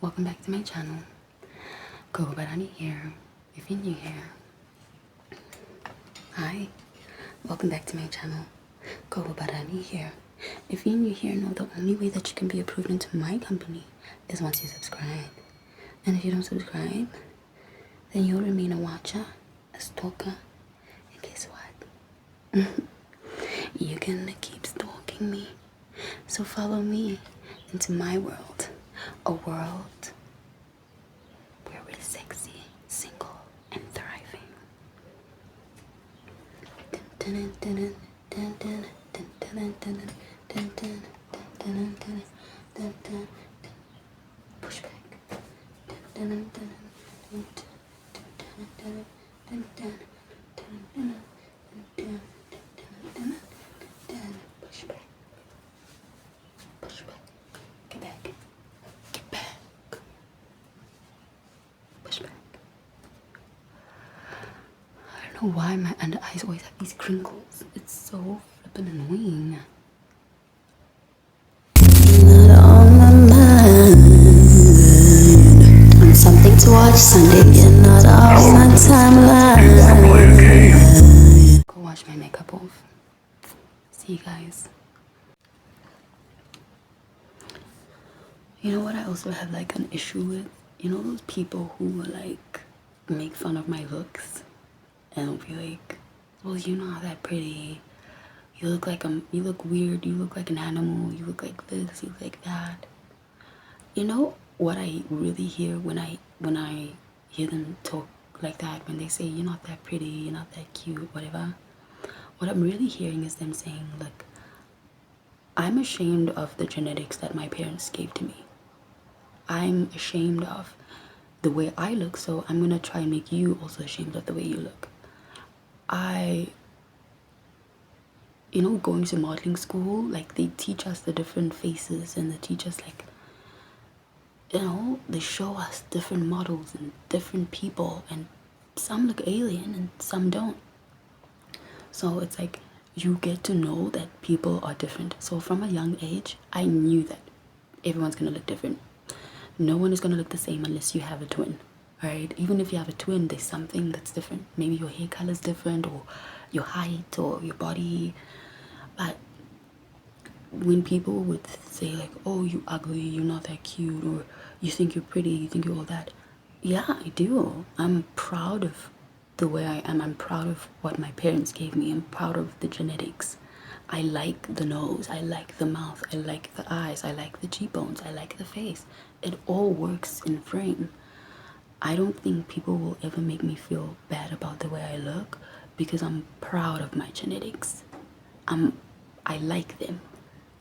welcome back to my channel. Go Barani here. If you're new here, hi, welcome back to my channel. Go Barani here. If you're new here, know the only way that you can be approved into my company is once you subscribe. And if you don't subscribe, then you'll remain a watcher, a stalker, and guess what? You can keep stalking me. So follow me into my world, a world where we're sexy, single, and thriving. Push back. Push back. Push back. Get back. Get back. Push back. I don't know why my under eyes always have these crinkles. It's so flippin' annoying. Not on my mind. I'm something to watch Sunday. You're not on my timeline. Go wash my makeup off. See you guys. You know what I also have like an issue with? You know those people who like make fun of my looks and will be like, well, you're not that pretty. You look like you look weird. You look like an animal. You look like this. You look like that. You know what I really hear when I hear them talk like that, when they say you're not that pretty, you're not that cute, whatever. What I'm really hearing is them saying, look, I'm ashamed of the genetics that my parents gave to me. I'm ashamed of the way I look, so I'm gonna try and make you also ashamed of the way you look. You know, going to modeling school, like they teach us the different faces and they teach us like, you know, they show us different models and different people, and some look alien and some don't. So it's like you get to know that people are different. So from a young age, I knew that everyone's gonna look different. No one is gonna look the same unless you have a twin, right? Even if you have a twin, there's something that's different. Maybe your hair color is different, or your height, or your body. But when people would say like, oh, you ugly, you're not that cute, or you think you're pretty, you think you're all that, yeah, I do. I'm proud of the way I am. I'm proud of what my parents gave me. I'm proud of the genetics. I like the nose, I like the mouth, I like the eyes, I like the cheekbones, I like the face. It all works in frame. I don't think people will ever make me feel bad about the way I look because I'm proud of my genetics. I like them,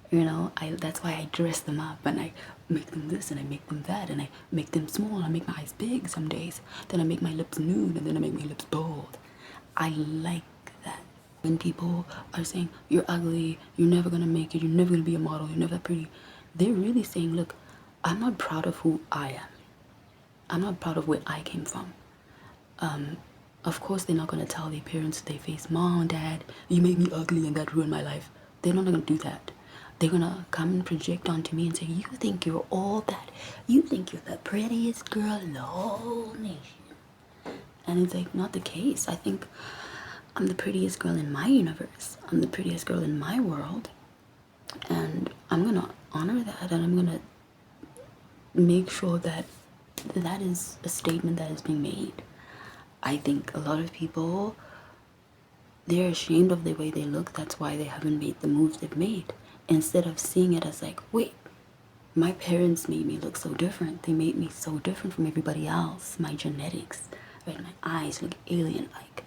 you know. That's why I dress them up and I make them this and I make them that and I make them small. I make my eyes big some days. Then I make my lips nude and then I make my lips bold. I like that. When people are saying you're ugly, you're never gonna make it, you're never gonna be a model, you're never that pretty, they're really saying, look, I'm not proud of who I am. I'm not proud of where I came from. Of course, they're not going to tell their parents to their face, Mom, Dad, you made me ugly and that ruined my life. They're not going to do that. They're going to come and project onto me and say, you think you're all that. You think you're the prettiest girl in the whole nation. And it's like, not the case. I think I'm the prettiest girl in my universe. I'm the prettiest girl in my world. And I'm going to honor that, and I'm going to make sure that that is a statement that is being made. I think a lot of people, they're ashamed of the way they look. That's why they haven't made the moves they've made. Instead of seeing it as like, wait, my parents made me look so different. They made me so different from everybody else. My genetics, right? My eyes look alien-like.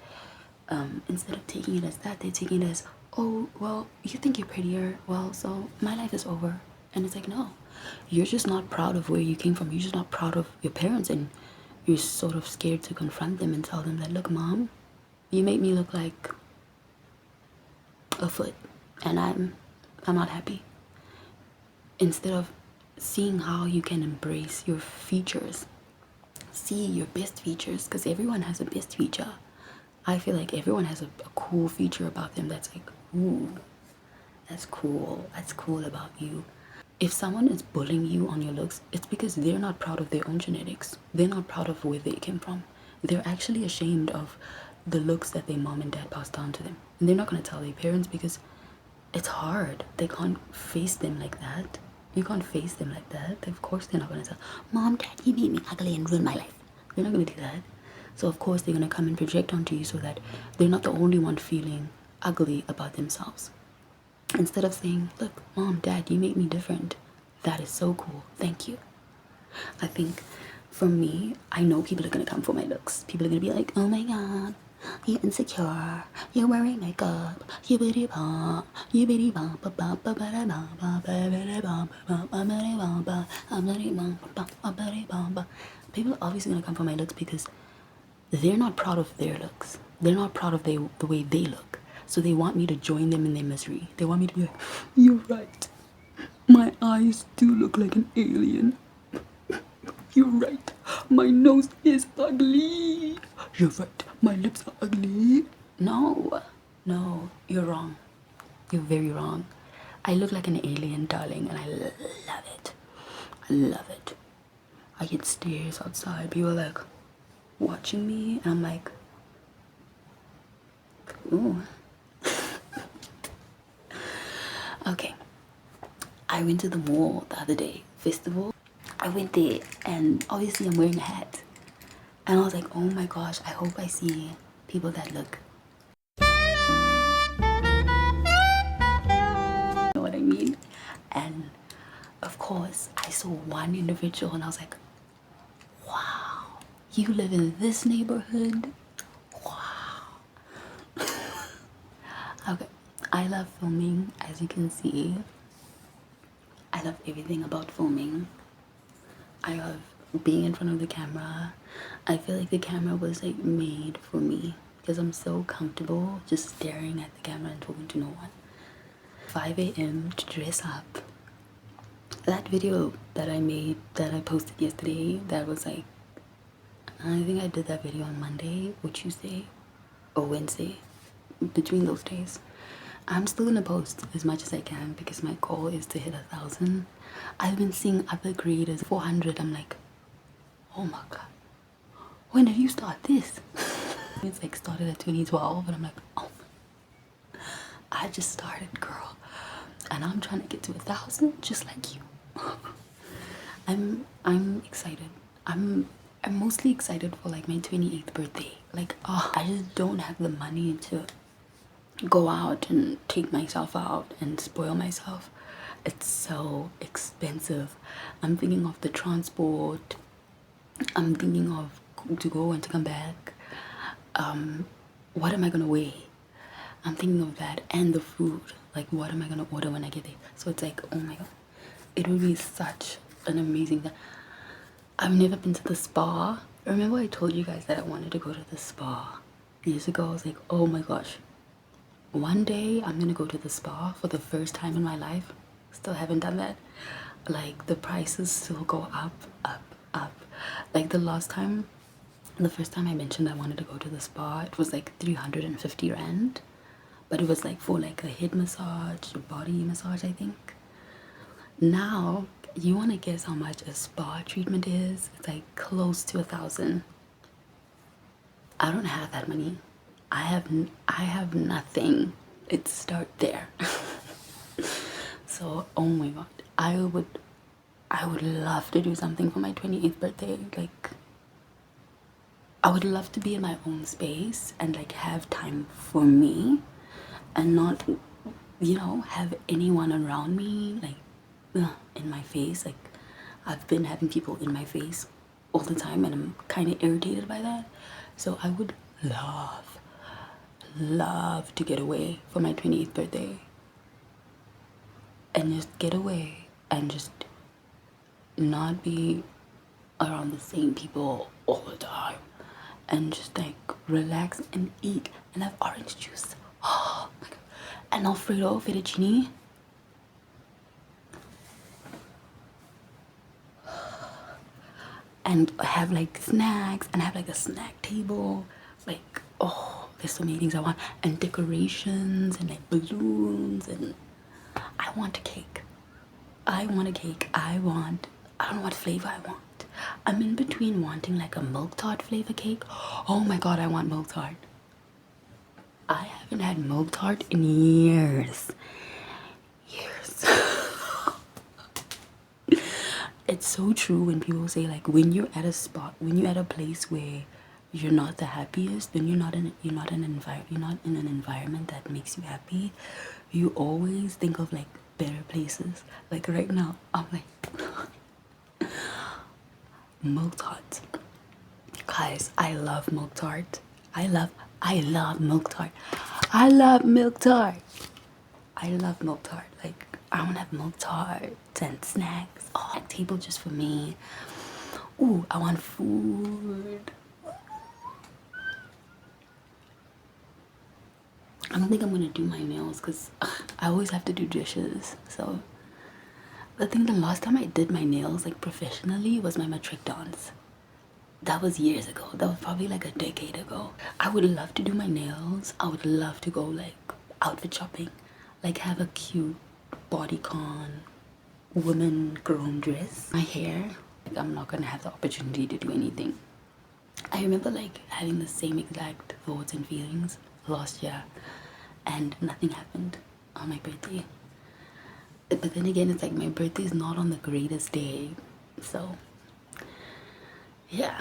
Instead of taking it as that, they're taking it as, oh, well, you think you're prettier. Well, so my life is over. And it's like, no, you're just not proud of where you came from. You're just not proud of your parents, and you're sort of scared to confront them and tell them that, look, Mom, you made me look like a foot, and I'm not happy. Instead of seeing how you can embrace your features, see your best features, because everyone has a best feature. I feel like everyone has a cool feature about them that's like, ooh, that's cool about you. If someone is bullying you on your looks, it's because they're not proud of their own genetics. They're not proud of where they came from. They're actually ashamed of the looks that their mom and dad passed down to them. And they're not going to tell their parents because it's hard. They can't face them like that. You can't face them like that. Of course they're not going to tell, Mom, Dad, you made me ugly and ruined my life. They're not going to do that. So of course they're going to come and project onto you so that they're not the only one feeling ugly about themselves. Instead of saying, look, Mom, Dad, you make me different. That is so cool. Thank you. I think for me, I know people are going to come for my looks. People are going to be like, oh my God, you're insecure. You're wearing makeup. You bitty bop. You bitty bop. People are obviously going to come for my looks because they're not proud of their looks. They're not proud of the way they look. So they want me to join them in their misery. They want me to be like, you're right. My eyes do look like an alien. You're right. My nose is ugly. You're right. My lips are ugly. No, no, you're wrong. You're very wrong. I look like an alien, darling, and I love it. I love it. I get stares outside. People are like watching me, and I'm like, ooh. Okay. I went to the mall the other day, festival. I went there, and obviously I'm wearing a hat. And I was like, oh my gosh, I hope I see people that look. You know what I mean? And of course, I saw one individual and I was like, wow, you live in this neighborhood? Wow. Okay, I love filming, as you can see. I love everything about filming. I love being in front of the camera. I feel like the camera was like made for me because I'm so comfortable just staring at the camera and talking to no one. 5 a.m. to dress up. That video that I made, that I posted yesterday, that was like, I think I did that video on Monday or Tuesday or Wednesday, between those days. I'm still gonna post as much as I can because my goal is to hit 1,000. I've been seeing other creators 400. I'm like, oh my god, when did you start this? It's like started at 2012 and I'm like, oh, I just started, girl, and I'm trying to get to 1,000 just like you. I'm excited. I'm mostly excited for like my 28th birthday. Like, oh, I just don't have the money to go out and take myself out and spoil myself. It's so expensive. I'm thinking of the transport. I'm thinking of to go and to come back. What am I gonna weigh? I'm thinking of that and the food. Like, what am I gonna order when I get there? So it's like, oh my god, it would be such an amazing thing. I've never been to the spa. Remember I told you guys that I wanted to go to the spa years ago? I was like, oh my gosh, one day I'm gonna go to the spa for the first time in my life. Still haven't done that. Like, the prices still go up, up, up. Like the first time I mentioned I wanted to go to the spa, it was like 350 rand. But it was like for like a head massage, a body massage, I think. Now, you want to guess how much a spa treatment is? It's like close to 1,000. I don't have that money. I have nothing. It start there. So, oh my god, I would love to do something for my 28th birthday. Like, I would love to be in my own space and like have time for me and not, have anyone around me like in my face. Like, I've been having people in my face all the time and I'm kind of irritated by that. So I would love to get away for my 28th birthday and just get away and just not be around the same people all the time and just like relax and eat and have orange juice. Oh my god. And Alfredo fettuccine. And have like snacks and have like a snack table. Like, oh, there's so many things I want. And decorations and like balloons, and I want a cake. I want a cake. I don't know what flavor I want. I'm in between wanting like a milk tart flavor cake. Oh my god, I want milk tart. I haven't had milk tart in years. Years. It's so true when people say like when you're at a spot, when you're at a place where you're not the happiest, then you're not in an environment that makes you happy. You always think of like better places. Like right now, I'm like milk tart. Guys, I love milk tart. I love milk tart. I love milk tart. I love milk tart. Like I want to have milk tarts and snacks. Oh, a table just for me. Ooh, I want food. I don't think I'm gonna do my nails because I always have to do dishes. So the last time I did my nails like professionally was my matric dance. That was years ago. That was probably like a decade ago. I would love to do my nails. I would love to go like outfit shopping, like have a cute bodycon woman grown dress. My hair, like, I'm not gonna have the opportunity to do anything. I remember like having the same exact thoughts and feelings last year, and nothing happened on my birthday. But then again, it's like my birthday is not on the greatest day, so yeah.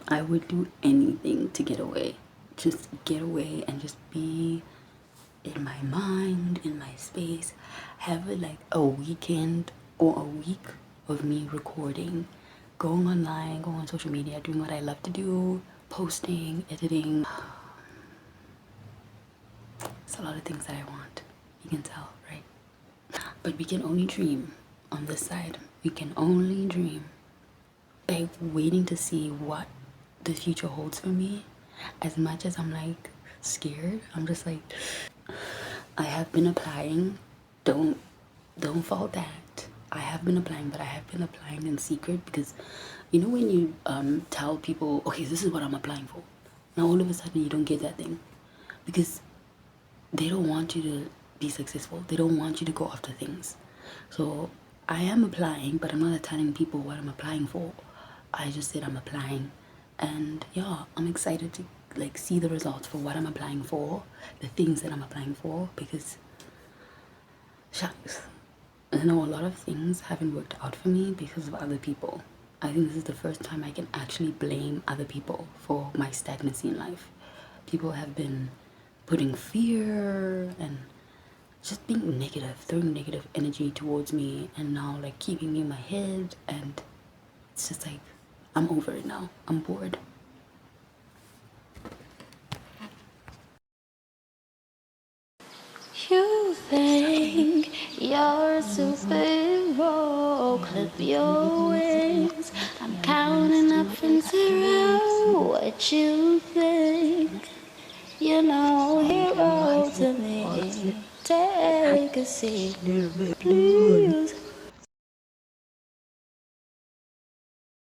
I would do anything to get away. Just get away and just be in my mind, in my space. Have it like a weekend or a week of me recording, going online, going on social media, doing what I love to do, posting, editing. It's a lot of things that I want. You can tell, right? But we can only dream on this side. We can only dream. Like waiting to see what the future holds for me. As much as I'm like scared, I'm just like I have been applying. Don't fall that. I have been applying, but I have been applying in secret because you know when you tell people, okay, this is what I'm applying for. Now all of a sudden you don't get that thing because they don't want you to be successful. They don't want you to go after things. So I am applying, but I'm not telling people what I'm applying for. I just said I'm applying, and yeah, I'm excited to like see the results for what I'm applying for, the things that I'm applying for, because shucks, I know a lot of things haven't worked out for me because of other people. I think this is the first time I can actually blame other people for my stagnancy in life. People have been putting fear and just being negative, throwing negative energy towards me, and now like keeping me in my head, and it's just like I'm over it now. I'm bored. You think you're a superhero, clip your wings. I'm counting up from zero. What you think? You're no hero to me. Take a seat, please.